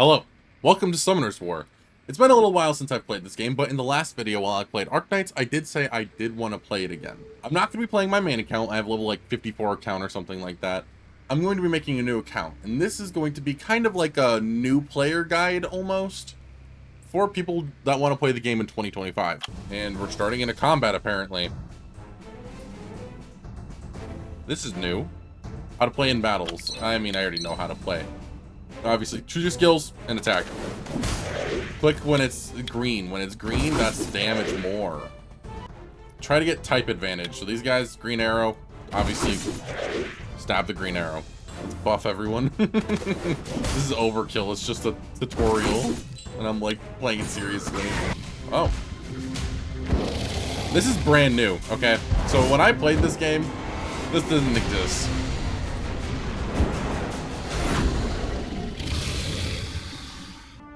Hello, welcome to Summoner's War. It's been a little while since I've played this game, but in the last video while I played Arknights, I did say I did want to play it again. I'm not going to be playing my main account. I have level like 54 account or something like that. I'm going to be making a new account, and this is going to be kind of like a new player guide almost for people that want to play the game in 2025. And we're starting into combat apparently. This is new. How to play in battles. I mean, I already know how to play. Obviously, choose your skills and attack. Click when it's green. When it's green, that's damage more. Try to get type advantage. So these guys, green arrow, obviously stab the green arrow. Let's buff everyone. This is overkill. It's just a tutorial. And I'm like playing it seriously. Oh. This is brand new, okay? So when I played this game, this didn't exist.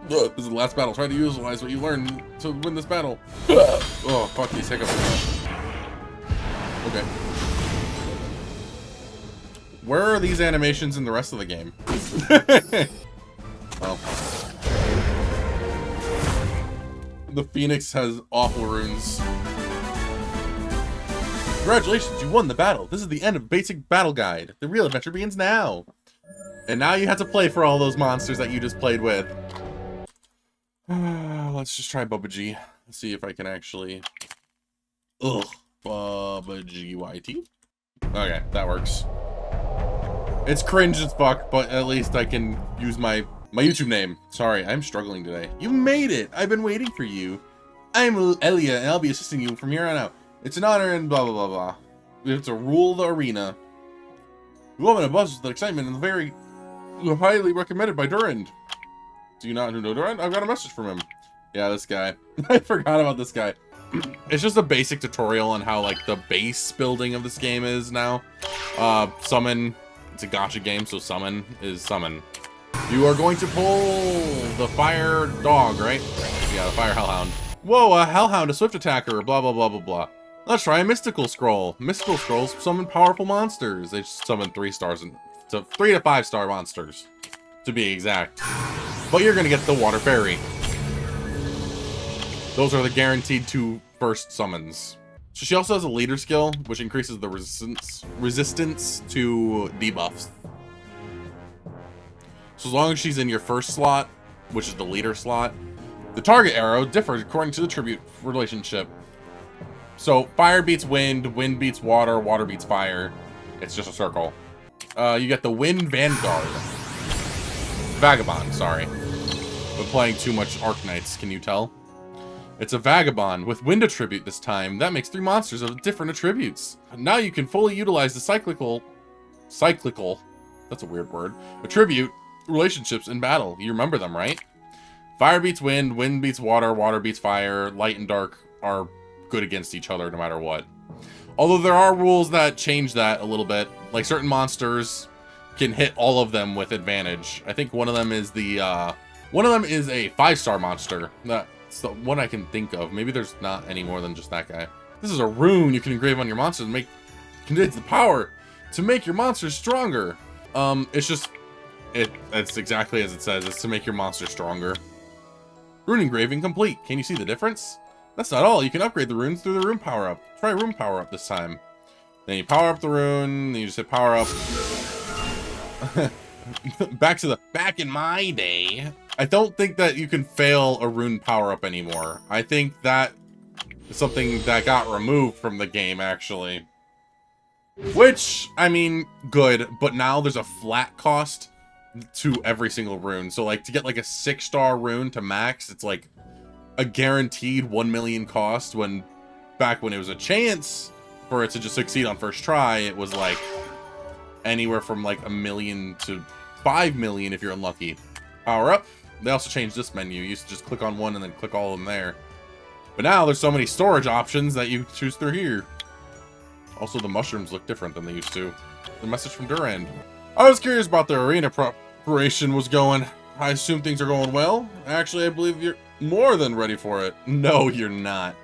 This is the last battle. Try to utilize what you learned to win this battle. Oh, fuck these hiccups. Okay. Where are these animations in the rest of the game? Oh. The Phoenix has awful runes. Congratulations, you won the battle. This is the end of Basic Battle Guide. The real adventure begins now. And now you have to play for all those monsters that you just played with. Let's just try Bubba G. Let's see if I can actually... Ugh. Bubba G-Y-T. Okay, that works. It's cringe as fuck, but at least I can use my YouTube name. Sorry, I'm struggling today. You made it! I've been waiting for you. I'm Elia, and I'll be assisting you from here on out. It's an honor and blah, blah, blah, blah. We have to rule the arena. The woman of buzz with excitement and very highly recommended by Durand. Do you not know Durand? I've got a message from him. Yeah, this guy. I forgot about this guy. It's just a basic tutorial on how, like, the base building of this game is now. Summon. It's a gacha game, so summon is summon. You are going to pull the fire dog, right? Yeah, the fire hellhound. Whoa, a hellhound, a swift attacker, blah, blah, blah, blah, blah. Let's try a mystical scroll. Mystical scrolls summon powerful monsters. They summon 3 stars and so 3 to 5 star monsters, to be exact. But you're gonna get the water fairy. Those are the guaranteed 2 first summons. So she also has a leader skill, which increases the resistance to debuffs. So as long as she's in your first slot, which is the leader slot, the target arrow differs according to the tribute relationship. So fire beats wind, wind beats water, water beats fire. It's just a circle. You get the wind vanguard. Vagabond, sorry. Been playing too much Arknights, can you tell? It's a vagabond with wind attribute this time. That makes 3 monsters of different attributes. Now you can fully utilize the cyclical, that's a weird word, attribute relationships in battle. You remember them, right? Fire beats wind, wind beats water, water beats fire, light and dark are good against each other no matter what. Although there are rules that change that a little bit. Like certain monsters can hit all of them with advantage. I think one of them is the a 5-star monster. That's the one I can think of. Maybe there's not any more than just that guy. This is a rune you can engrave on your monsters and make contains the power to make your monsters stronger. It's exactly as it says. It's to make your monster stronger. Rune engraving complete. Can you see the difference? That's not all. You can upgrade the runes through the rune power up. Try rune power up this time. Then you power up the rune. Then you just hit power up. Back in my day, I don't think that you can fail a rune power up anymore. I think that is something that got removed from the game actually. Which, I mean, good, but now there's a flat cost to every single rune. So like to get like a 6-star rune to max, it's like a guaranteed 1 million cost, when back when it was a chance for it to just succeed on first try, it was like anywhere from like 1 million to 5 million if you're unlucky. Power up. They also changed this menu. You used to just click on one and then click all of them there. But now there's so many storage options that you choose through here. Also, the mushrooms look different than they used to. The message from Durand. I was curious about the arena preparation was going. I assume things are going well. Actually, I believe you're more than ready for it. No, you're not.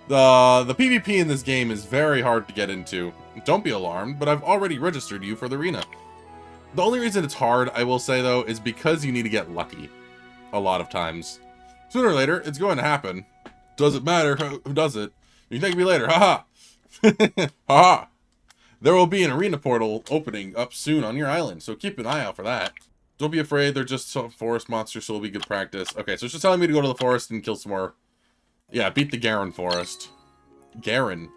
The PvP in this game is very hard to get into. Don't be alarmed, but I've already registered you for the arena. The only reason it's hard, I will say though, is because you need to get lucky. a lot of times. Sooner or later, it's going to happen. Doesn't matter who does it. You can thank me later. Haha. Haha. There will be an arena portal opening up soon on your island, so keep an eye out for that. Don't be afraid, they're just some forest monsters, so it'll be good practice. Okay, so it's just telling me to go to the forest and kill some more. Yeah, beat the Garen forest. Garen.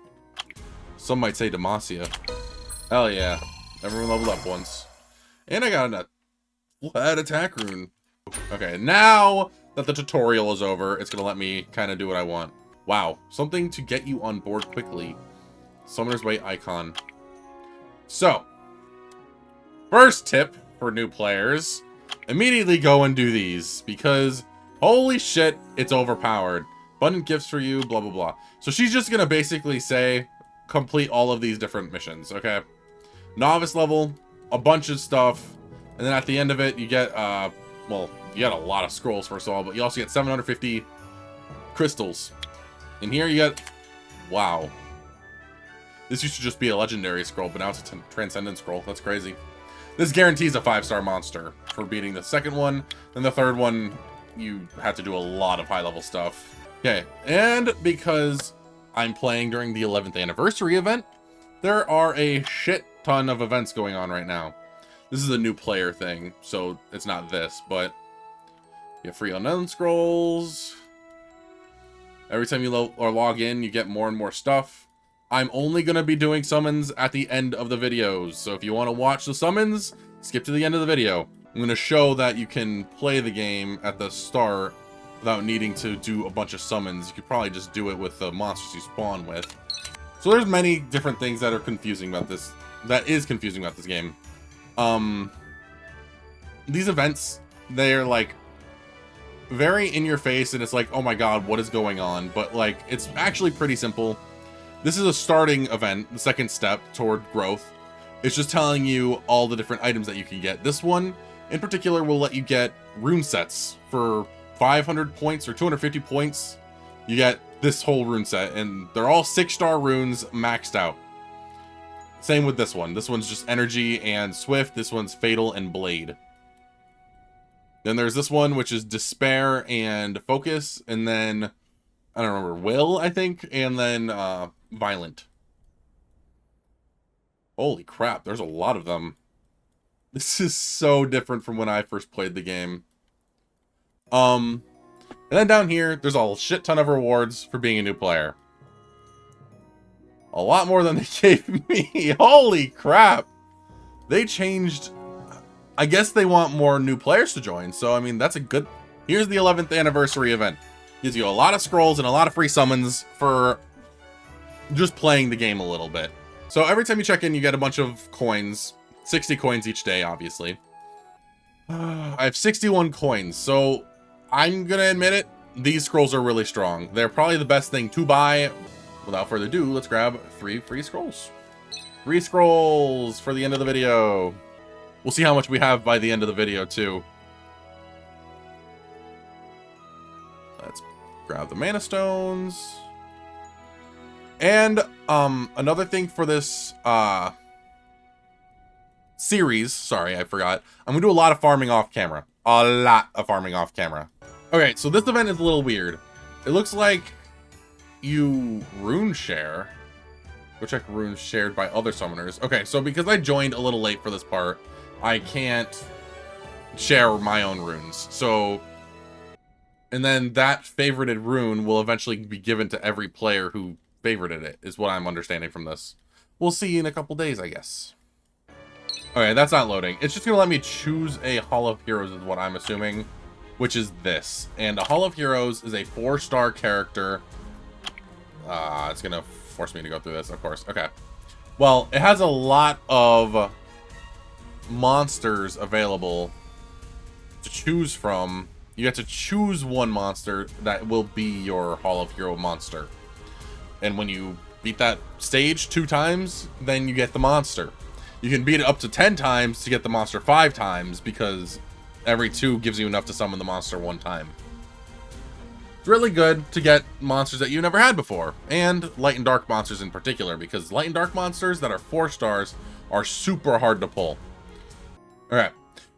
Some might say Demacia. Hell yeah. Everyone leveled up once. And I got a flat attack rune. Okay, now that the tutorial is over, it's gonna let me kind of do what I want. Wow, something to get you on board quickly. Summoner's Way icon. So, first tip for new players, immediately go and do these, because holy shit, it's overpowered. Abundant gifts for you, blah, blah, blah. So she's just gonna basically say, complete all of these different missions, okay? Novice level, a bunch of stuff, and then at the end of it, you get, well, you get a lot of scrolls, first of all, but you also get 750 crystals. And here you get, wow. This used to just be a legendary scroll, but now it's a transcendent scroll. That's crazy. This guarantees a 5-star monster for beating the second one. And the third one, you had to do a lot of high-level stuff. Okay, and because I'm playing during the 11th anniversary event, there are a shit ton of events going on right now. This is a new player thing, so it's not this, but you have free unknown scrolls. Every time you log in, you get more and more stuff. I'm only going to be doing summons at the end of the videos, so if you want to watch the summons, skip to the end of the video. I'm going to show that you can play the game at the start without needing to do a bunch of summons. You could probably just do it with the monsters you spawn with. So there's many different things that are confusing about this, confusing about this game. These events, they're like very in your face, and it's like, oh my god, what is going on? But like, it's actually pretty simple. This is a starting event, the second step toward growth. It's just telling you all the different items that you can get. This one in particular will let you get rune sets for 500 points or 250 points. You get this whole rune set, and they're all 6-star runes maxed out. Same with this one. This one's just energy and swift. This one's fatal and blade. Then there's this one, which is despair and focus, and then I don't remember, will, I think, and then violent. Holy crap, there's a lot of them. This is so different from when I first played the game. And then down here, there's a shit ton of rewards for being a new player. A lot more than they gave me. Holy crap. They changed. I guess they want more new players to join. So, I mean, that's a good... Here's the 11th anniversary event. Gives you a lot of scrolls and a lot of free summons for just playing the game a little bit. So every time you check in, you get a bunch of coins. 60 coins each day, obviously. I have 61 coins, so I'm gonna admit it, these scrolls are really strong. They're probably the best thing to buy. Without further ado, let's grab 3 free scrolls. 3 scrolls for the end of the video. We'll see how much we have by the end of the video, too. Let's grab the mana stones. And another thing for this series, sorry, I forgot. I'm gonna do a lot of farming off camera. A lot of farming off camera. Okay, so this event is a little weird. It looks like you rune share. Go check runes shared by other summoners. Okay, so because I joined a little late for this part, I can't share my own runes. So, and then that favorited rune will eventually be given to every player who favorited it, is what I'm understanding from this. We'll see in a couple days, I guess. Okay, that's not loading. It's just gonna let me choose a Hall of Heroes is what I'm assuming, which is this. And a Hall of Heroes is a 4-star character. It's gonna force me to go through this, of course. Okay. Well, it has a lot of monsters available to choose from. You get to choose one monster that will be your Hall of Hero monster. And when you beat that stage 2 times, then you get the monster. You can beat it up to 10 times to get the monster 5 times, because every 2 gives you enough to summon the monster 1 time. It's really good to get monsters that you never had before, and light and dark monsters in particular, because light and dark monsters that are 4 stars are super hard to pull. Alright,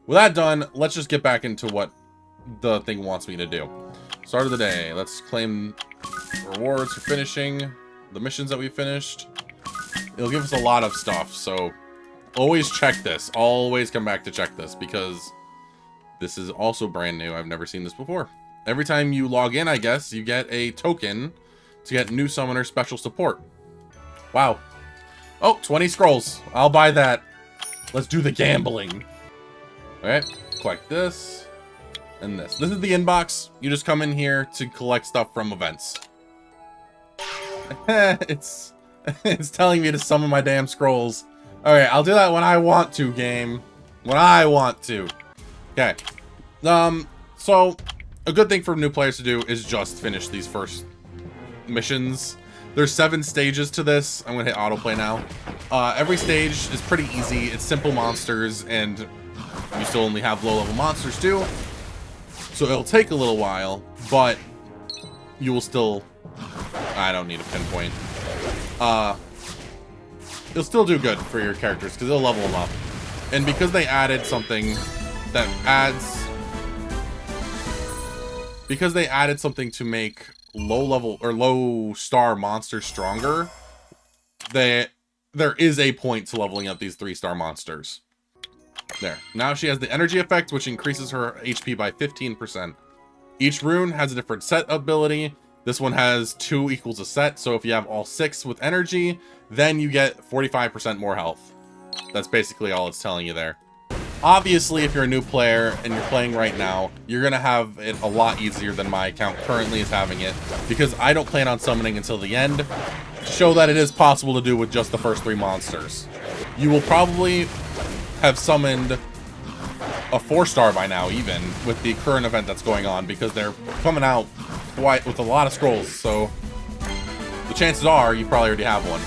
with that done, let's just get back into what the thing wants me to do. Start of the day. Let's claim rewards for finishing the missions that we finished. It'll give us a lot of stuff, so always check this. Always come back to check this, because this is also brand new. I've never seen this before. Every time you log in, I guess, you get a token to get new summoner special support. Wow. Oh, 20 scrolls. I'll buy that. Let's do the gambling. Alright, collect this and this. This is the inbox. You just come in here to collect stuff from events. it's telling me to summon my damn scrolls. Alright, I'll do that when I want to, game. When I want to. Okay. So a good thing for new players to do is just finish these first missions. There's 7 stages to this. I'm gonna hit autoplay now. Every stage is pretty easy. It's simple monsters, and you still only have low-level monsters too. So it'll take a little while, but you will still... I don't need a pinpoint. You'll still do good for your characters, because they'll level them up. And because they added something that adds... Because they added something to make low-level or low-star monsters stronger, there is a point to leveling up these 3-star monsters. There. Now she has the energy effect, which increases her HP by 15%. Each rune has a different set ability. This one has 2 equals a set, so if you have all 6 with energy, then you get 45% more health. That's basically all it's telling you there. Obviously, if you're a new player and you're playing right now, you're going to have it a lot easier than my account currently is having it, because I don't plan on summoning until the end, to show that it is possible to do with just the first 3 monsters. You will probably have summoned a 4-star by now, even, with the current event that's going on, because they're coming out quite with a lot of scrolls, so the chances are you probably already have one.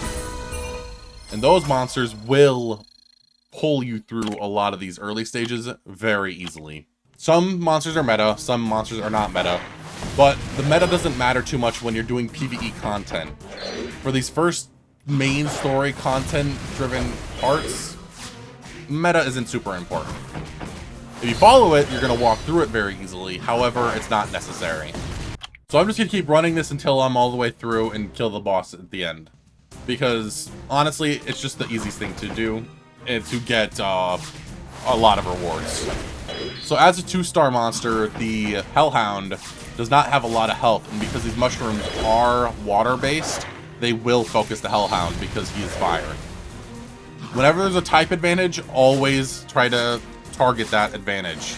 And those monsters will pull you through a lot of these early stages very easily. Some monsters are meta, some monsters are not meta, but the meta doesn't matter too much when you're doing PvE content. For these first main story content driven parts, meta isn't super important. If you follow it, you're going to walk through it very easily. However, it's not necessary. So I'm just going to keep running this until I'm all the way through and kill the boss at the end. Because honestly, it's just the easiest thing to do. And to get a lot of rewards. So as a 2-star monster, the Hellhound does not have a lot of health, and because these mushrooms are water-based, they will focus the Hellhound because he is fire. Whenever there's a type advantage, always try to target that advantage.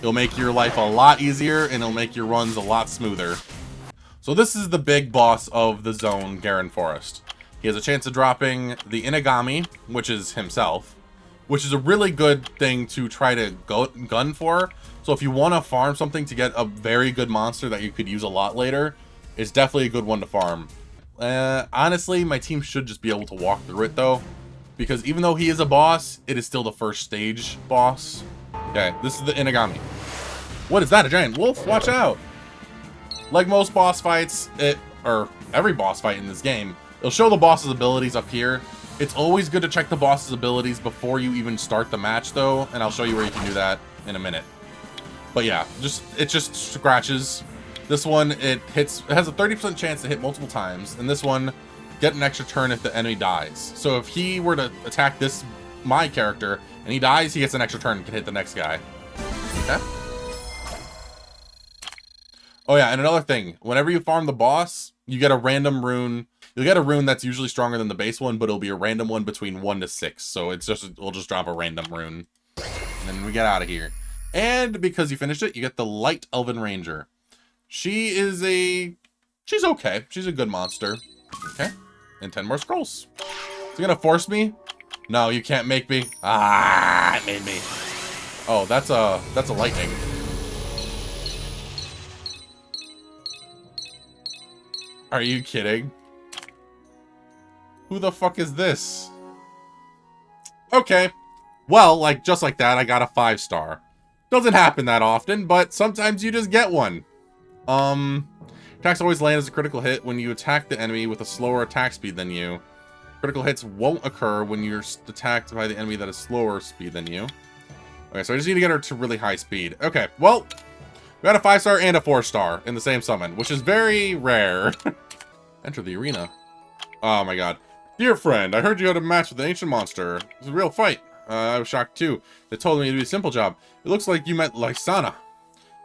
It'll make your life a lot easier, and it'll make your runs a lot smoother. So this is the big boss of the zone, Garen Forest. He has a chance of dropping the Inagami, which is himself, which is a really good thing to try to gun for. So if you want to farm something to get a very good monster that you could use a lot later, it's definitely a good one to farm. Honestly, my team should just be able to walk through it though, because even though he is a boss, it is still the first stage boss. Okay, this is the Inagami. What is that, a giant wolf? Watch out! Like most boss fights, or every boss fight in this game, it'll show the boss's abilities up here. It's always good to check the boss's abilities before you even start the match though, and I'll show you where you can do that in a minute. But yeah, it just scratches. This one, it has a 30% chance to hit multiple times, and this one, get an extra turn if the enemy dies. So if he were to attack my character, and he dies, he gets an extra turn and can hit the next guy. Okay? Oh yeah, and another thing, whenever you farm the boss, you get a random rune. You'll get a rune that's usually stronger than the base one, but it'll be a random one between 1 to 6. So we'll just drop a random rune. And then we get out of here. And because you finished it, you get the Light Elven Ranger. She's okay. She's a good monster. Okay. And 10 more scrolls. Is it gonna force me? No, you can't make me. Ah, it made me. Oh, that's a lightning. Are you kidding? Who the fuck is this? Okay. Well, just like that, I got a 5-star. Doesn't happen that often, but sometimes you just get one. Attacks always land as a critical hit when you attack the enemy with a slower attack speed than you. Critical hits won't occur when you're attacked by the enemy that is slower speed than you. Okay, so I just need to get her to really high speed. Okay, well, we got a 5-star and a 4-star in the same summon, which is very rare. Enter the arena. Oh my god. Dear friend, I heard you had a match with an ancient monster. It was a real fight. I was shocked too. They told me it'd be a simple job. It looks like you met Lysana.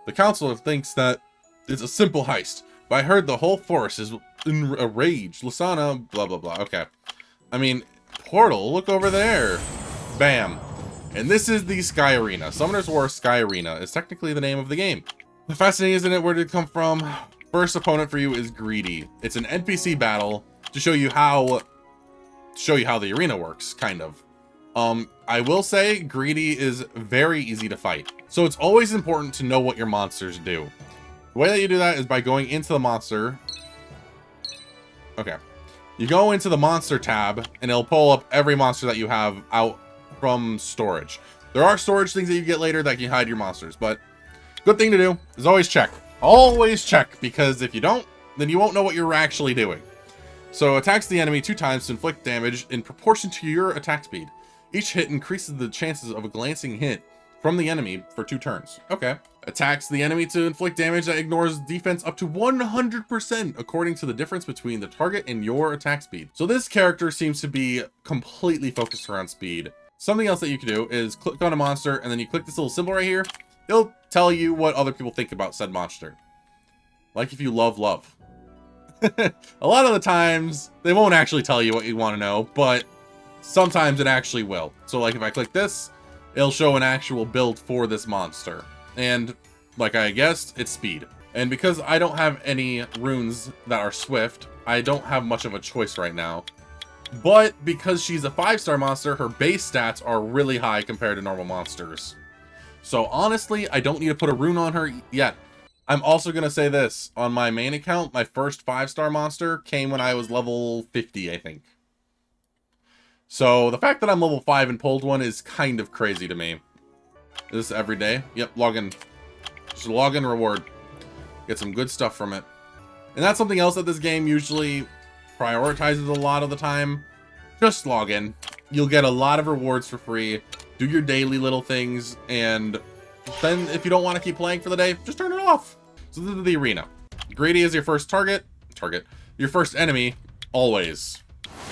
The council thinks that it's a simple heist, but I heard the whole force is in a rage. Lysana, blah blah blah. Okay. I mean, portal, look over there. Bam. And this is the Sky Arena. Summoner's War Sky Arena is technically the name of the game. Fascinating, isn't it? Where did it come from? First opponent for you is Greedy. It's an NPC battle to show you how the arena works, kind of. I will say Greedy is very easy to fight. So it's always important to know what your monsters do. The way that you do that is by going into the monster. Okay. You go into the monster tab and it'll pull up every monster that you have out from storage. There are storage things that you get later that can hide your monsters, but good thing to do is always check. Always check, because if you don't, then you won't know what you're actually doing. So attacks the enemy 2 times to inflict damage in proportion to your attack speed. Each hit increases the chances of a glancing hit from the enemy for 2 turns. Okay. Attacks the enemy to inflict damage that ignores defense up to 100% according to the difference between the target and your attack speed. So this character seems to be completely focused around speed. Something else that you can do is click on a monster and then you click this little symbol right here. It'll tell you what other people think about said monster. Like if you love love. A lot of the times they won't actually tell you what you want to know, but sometimes it actually will. So like if I click this, it'll show an actual build for this monster. And like I guessed, it's speed. And because I don't have any runes that are swift, I don't have much of a choice right now. But because she's a 5-star monster, her base stats are really high compared to normal monsters. So honestly, I don't need to put a rune on her yet. I'm also going to say this. On my main account, my first 5-star monster came when I was level 50, I think. So the fact that I'm level 5 and pulled one is kind of crazy to me. Is this every day? Yep, login. Just login reward. Get some good stuff from it. And that's something else that this game usually prioritizes a lot of the time. Just log in. You'll get a lot of rewards for free. Do your daily little things, and then if you don't want to keep playing for the day, just turn it off. So this is the arena. Greedy is your first target. Your first enemy, always.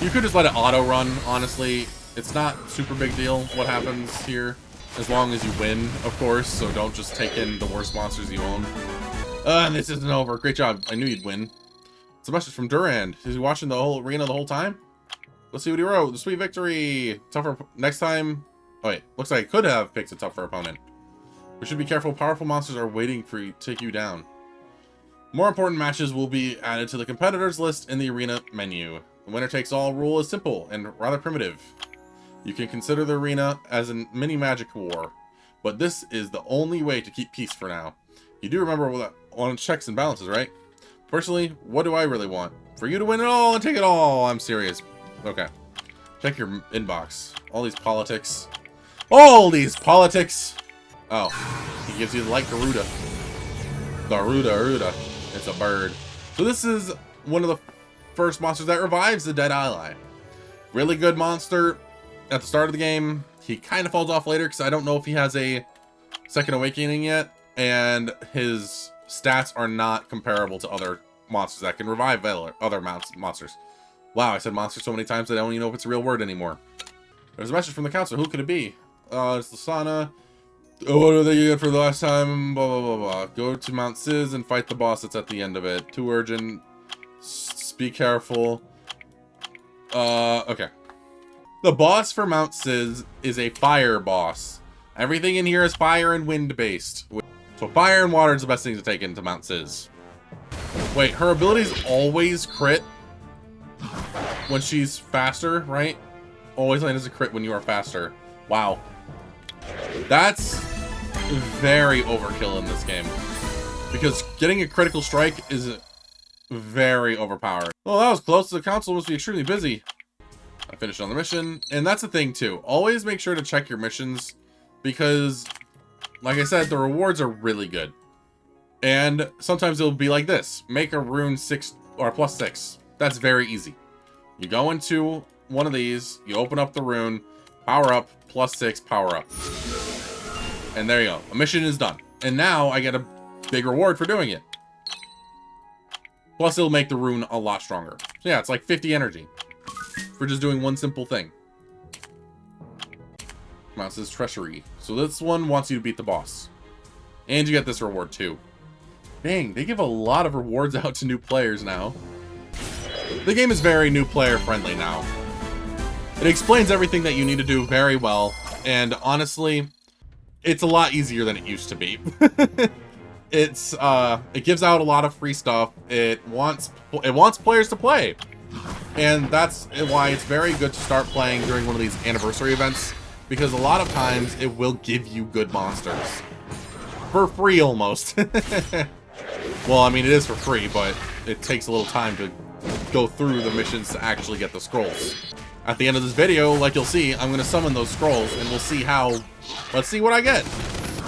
You could just let it auto run, honestly. It's not super big deal what happens here, as long as you win, of course, so don't just take in the worst monsters you own. And this isn't over. Great job. I knew you'd win. It's a message from Durand. Is he watching the whole arena the whole time? Let's see what he wrote. The sweet victory. Tougher next time. Oh wait, looks like I could have picked a tougher opponent. We should be careful. Powerful monsters are waiting for you to take you down. More important matches will be added to the competitors list in the arena menu. The winner takes all rule is simple and rather primitive. You can consider the arena as a mini magic war, but this is the only way to keep peace for now. You do remember what on checks and balances, right? Personally, what do I really want? For you to win it all and take it all. I'm serious. Okay. Check your inbox. All these politics. All these politics! Oh. He gives you the light Garuda. Garuda. It's a bird. So this is one of the first monsters that revives the dead ally. Really good monster at the start of the game. He kind of falls off later because I don't know if he has a second awakening yet. And his stats are not comparable to other monsters that can revive other monsters. Wow, I said monster so many times that I don't even know if it's a real word anymore. There's a message from the council. Who could it be? It's Lysana. Oh, what did they get for the last time? Blah, blah, blah, blah. Go to Mount Sis and fight the boss that's at the end of it. Too urgent. Be careful. Okay. The boss for Mount Sis is a fire boss. Everything in here is fire and wind based. So fire and water is the best thing to take into Mount Sis. Wait, her abilities always crit when she's faster, right? Always land as a crit when you are faster. Wow. That's very overkill in this game. Because getting a critical strike is very overpowered. Well, that was close. The council must be extremely busy. I finished on the mission. And that's the thing, too. Always make sure to check your missions. Because, like I said, the rewards are really good. And sometimes it'll be like this. Make a rune 6 or +6. That's very easy. You go into one of these. You open up the rune. Power up. +6. Power up. And there you go. A mission is done. And now I get a big reward for doing it. Plus, it'll make the rune a lot stronger. So yeah, it's like 50 energy for just doing one simple thing. Mouse's Treasury. So this one wants you to beat the boss. And you get this reward too. Dang, they give a lot of rewards out to new players now. The game is very new player friendly now. It explains everything that you need to do very well. And honestly, it's a lot easier than it used to be. It gives out a lot of free stuff. It wants players to play. And that's why it's very good to start playing during one of these anniversary events. Because a lot of times it will give you good monsters. For free almost. Well, I mean, it is for free, but it takes a little time to go through the missions to actually get the scrolls. At the end of this video, like you'll see, I'm going to summon those scrolls, and we'll see how... Let's see what I get.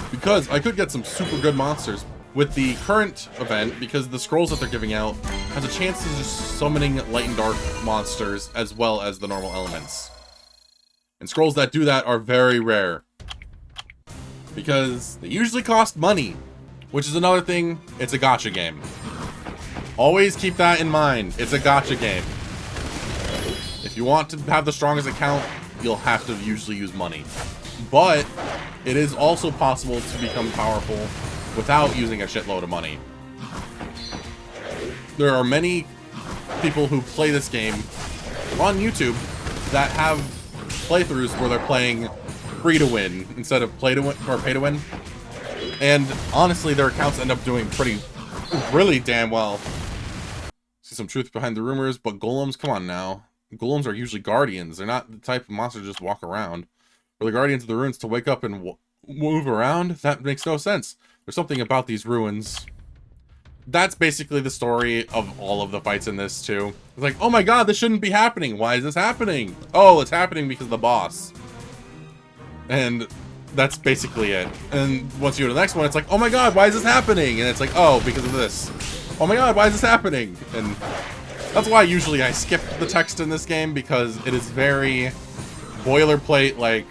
Because I could get some super good monsters with the current event, because the scrolls that they're giving out has a chance of just summoning light and dark monsters as well as the normal elements. And scrolls that do that are very rare. Because they usually cost money. Which is another thing, it's a gacha game. Always keep that in mind. It's a gacha game. If you want to have the strongest account, you'll have to usually use money. But it is also possible to become powerful without using a shitload of money. There are many people who play this game on YouTube that have playthroughs where they're playing free to win instead of play to win or pay to win. And honestly, their accounts end up doing really damn well. See some truth behind the rumors, but golems, come on now. Golems are usually guardians. They're not the type of monster to just walk around. For the guardians of the ruins to wake up and move around, that makes no sense. There's something about these ruins. That's basically the story of all of the fights in this too. It's like, oh my god, this shouldn't be happening. Why is this happening? Oh, it's happening because of the boss. And that's basically it. And once you go to the next one, it's like, oh my god, why is this happening? And it's like, oh, because of this. Oh my god, why is this happening? And that's why usually I skip the text in this game, because it is very boilerplate, like,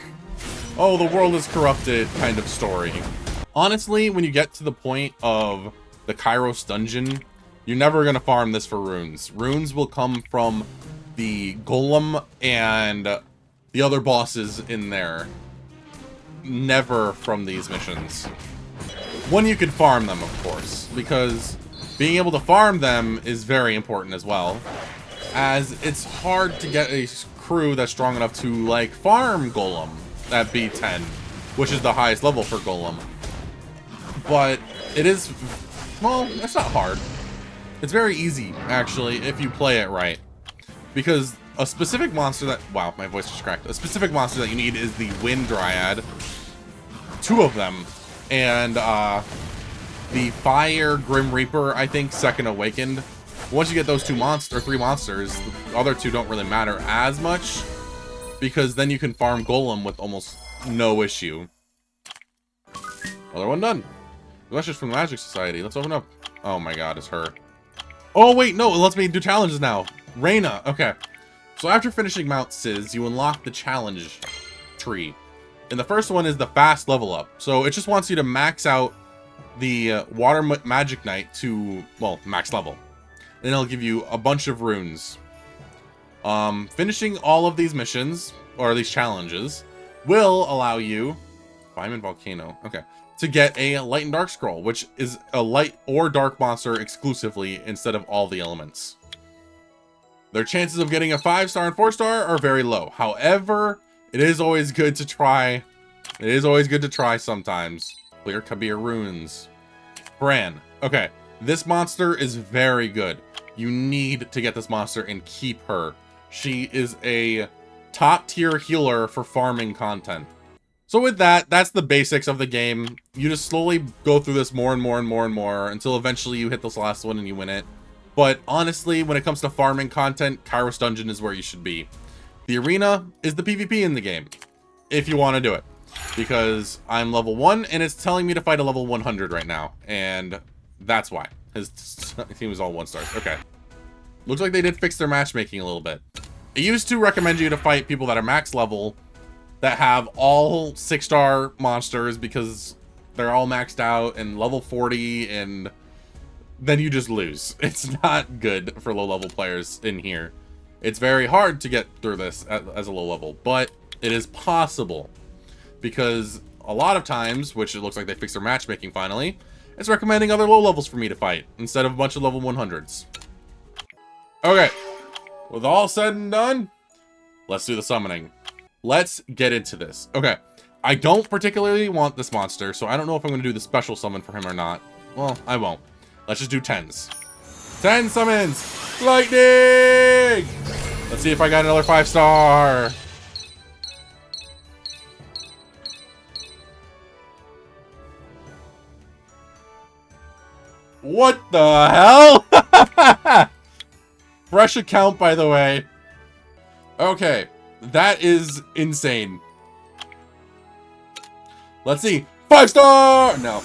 oh, the world is corrupted kind of story. Honestly, when you get to the point of the Kairos dungeon, you're never going to farm this for runes. Runes will come from the golem and the other bosses in there. Never from these missions. When you can farm them, of course, because being able to farm them is very important as well, as it's hard to get a crew that's strong enough to, like, farm golem at B10, which is the highest level for golem. But it is, well, it's not hard. It's very easy, actually, if you play it right. Because a specific monster that, wow, my voice just cracked. A specific monster that you need is the Wind Dryad. 2 of them. And the Fire Grim Reaper, I think, Second Awakened. Once you get those 3 monsters, the other 2 don't really matter as much, because then you can farm golem with almost no issue. Another one done. Lectures from the Magic Society. Let's open up. Oh my god, it's her. Oh wait, no, it lets me do challenges now. Reina, okay. So after finishing Mount Sis, you unlock the challenge tree. And the first one is the fast level up. So it just wants you to max out the Water Magic Knight to, well, max level. And it'll give you a bunch of runes. Finishing all of these missions, or these challenges, will allow you, Diamond Volcano, okay, to get a light and dark scroll, which is a light or dark monster exclusively instead of all the elements. Their chances of getting a 5-star and 4-star are very low. However, it is always good to try. It is always good to try sometimes. Clear Kabir runes. Bran. Okay, this monster is very good. You need to get this monster and keep her. She is a top tier healer for farming content. So with that, that's the basics of the game. You just slowly go through this more and more and more and more until eventually you hit this last one and you win it. But honestly, when it comes to farming content, Kairos Dungeon is where you should be. The arena is the PvP in the game, if you want to do it. Because I'm level 1 and it's telling me to fight a level 100 right now. And that's why. His team is all 1-stars. Okay. Looks like they did fix their matchmaking a little bit. It used to recommend you to fight people that are max level that have all 6-star monsters because they're all maxed out and level 40, and then you just lose. It's not good for low-level players in here. It's very hard to get through this as a low level, but it is possible because a lot of times, which it looks like they fixed their matchmaking finally, it's recommending other low levels for me to fight instead of a bunch of level 100s. Okay, with all said and done, let's do the summoning. Let's get into this. Okay, I don't particularly want this monster, so I don't know if I'm going to do the special summon for him or not. Well, I won't. Let's just do 10s. 10 summons! Lightning! Let's see if I got another 5-star. What the hell? Fresh account, by the way. Okay, that is insane. Let's see. 5-star! No.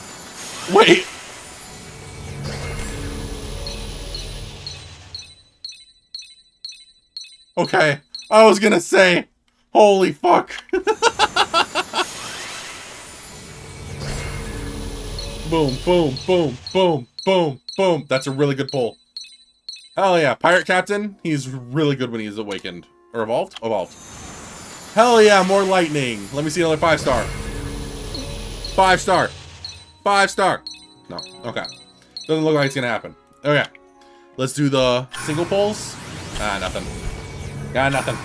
Wait. Okay, I was gonna say, holy fuck. Boom, boom, boom, boom, boom, boom. That's a really good pull. Hell yeah, Pirate Captain, he's really good when he's awakened. Or evolved? Evolved. Hell yeah, more lightning. Let me see another 5-star. 5-star. 5-star. No, okay. Doesn't look like it's gonna happen. Okay, let's do the single pulls. Ah, nothing. Ah, nothing.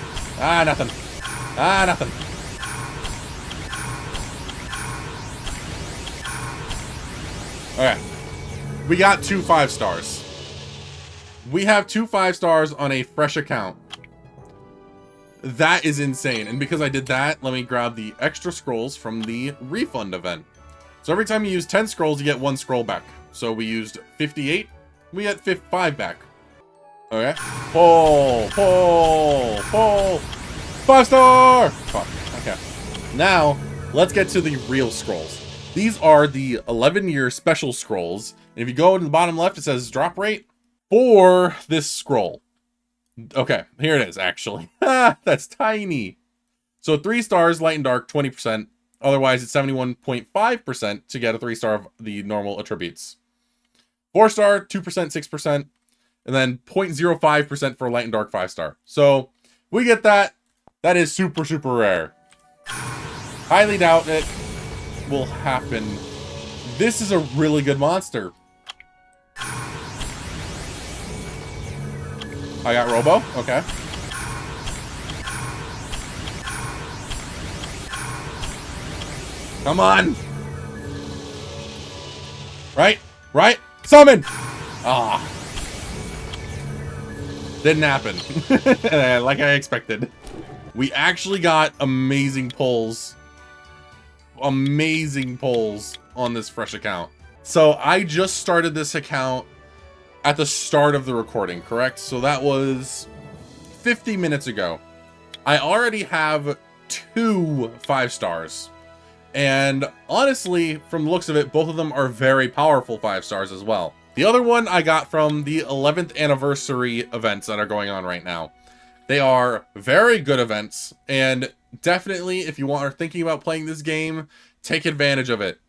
Ah, nothing. Ah, nothing. Okay. We got 2 5-stars. We have 2 5-stars on a fresh account. That is insane. And because I did that, let me grab the extra scrolls from the refund event. So every time you use 10 scrolls, you get 1 scroll back. So we used 58. We get 5 back. Okay. Pull, pull, pull. 5-star! Fuck. Okay. Now, let's get to the real scrolls. These are the 11-year special scrolls. And if you go to the bottom left, it says drop rate for this scroll. Okay, here it is, actually. That's tiny. So 3 stars, light and dark, 20%. Otherwise, it's 71.5% to get a 3-star of the normal attributes. 4-star, 2%, 6%. And then 0.05% for light and dark 5-star. So we get that. That is super, super rare. Highly doubt it will happen. This is a really good monster. I got Robo. Okay. Come on. Right? Right? Summon! Ah. Didn't happen. Like I expected. We actually got amazing pulls. Amazing pulls on this fresh account. So I just started this account at the start of the recording, correct? So that was 50 minutes ago. I already have 2 5-stars. And honestly, from the looks of it, both of them are very powerful 5-stars as well. The other one I got from the 11th anniversary events that are going on right now. They are very good events, and definitely, if you are thinking about playing this game, take advantage of it.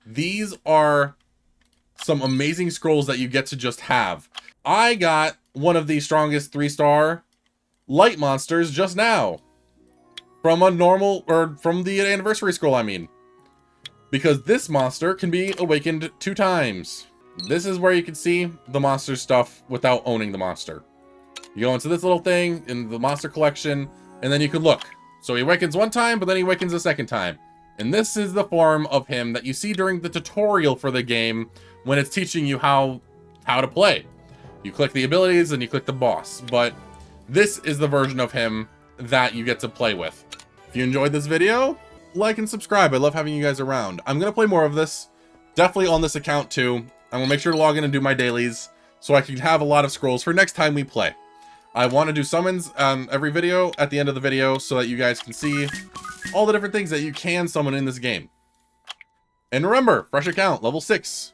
These are some amazing scrolls that you get to just have. I got one of the strongest 3-star light monsters just now. From a normal, or from the anniversary scroll, I mean. Because this monster can be awakened 2 times. This is where you can see the monster stuff without owning the monster. You go into this little thing in the monster collection, and then you can look. So he awakens 1 time, but then he awakens a 2nd time. And this is the form of him that you see during the tutorial for the game when it's teaching you how to play. You click the abilities and you click the boss. But this is the version of him that you get to play with. If you enjoyed this video, like and subscribe. I love having you guys around. I'm going to play more of this. Definitely on this account too. I'm going to make sure to log in and do my dailies so I can have a lot of scrolls for next time we play. I want to do summons every video at the end of the video so that you guys can see all the different things that you can summon in this game. And remember, fresh account, level 6.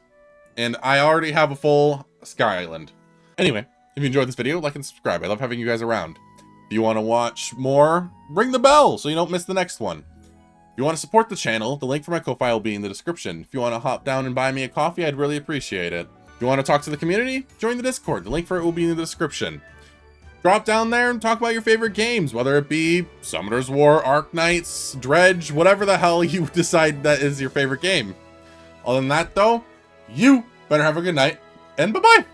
And I already have a full Sky Island. Anyway, if you enjoyed this video, like and subscribe. I love having you guys around. If you want to watch more, ring the bell so you don't miss the next one. you want to support the channel, the link for my Ko-Fi will be in the description. If you want to hop down and buy me a coffee, I'd really appreciate it. If you want to talk to the community, join the Discord. The link for it will be in the description. Drop down there and talk about your favorite games, whether it be Summoner's War, Arc Knights, Dredge, whatever the hell you decide that is your favorite game. Other than that, though, you better have a good night, and bye-bye!